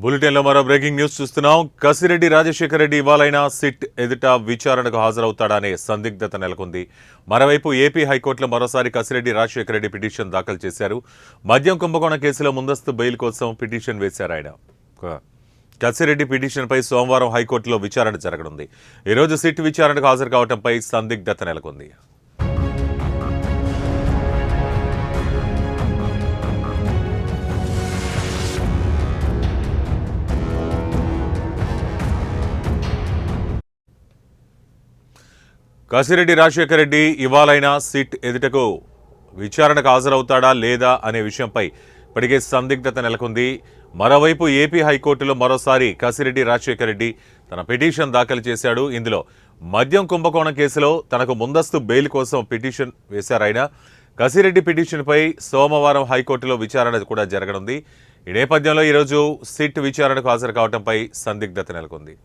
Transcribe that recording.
బులెటిన్లో మరో breaking news చూస్తున్నాం. కసిరెడ్డి రాజశేఖర రెడ్డి ఇవాళైనా సిట్ ఎదుట విచారణకు హాజరవుతాడనే సందిగ్ధత నెలకొంది. మరోవైపు ఏపీ హైకోర్టులో మరోసారి కసిరెడ్డి రాజశేఖర రెడ్డి పిటిషన్ దాఖలు చేశారు. మద్యం కుంభకోణం కేసులో ముందస్తు బెయిల్ కోసం పిటిషన్ వేశారు ఆయన. కసిరెడ్డి పిటిషన్పై సోమవారం హైకోర్టులో విచారణ జరగనుంది. ఈరోజు సిట్ విచారణకు హాజరు కావడంపై సందిగ్ధత నెలకొంది. కసిరెడ్డి రాజశేఖర రెడ్డి ఇవాళైనా సిట్ ఎదుటకు విచారణకు హాజరవుతాడా లేదా అనే విషయంపై ఇప్పటికే సందిగ్ధత నెలకొంది. మరోవైపు ఏపీ హైకోర్టులో మరోసారి కసిరెడ్డి రాజశేఖర రెడ్డి తన పిటిషన్ దాఖలు చేశాడు. ఇందులో మద్యం కుంభకోణం కేసులో తనకు ముందస్తు బెయిల్ కోసం పిటిషన్ వేశారాయన. కసిరెడ్డి పిటిషన్పై సోమవారం హైకోర్టులో విచారణ కూడా జరగనుంది. ఈ నేపథ్యంలో ఈరోజు సిట్ విచారణకు హాజరు కావడంపై సందిగ్ధత నెలకొంది.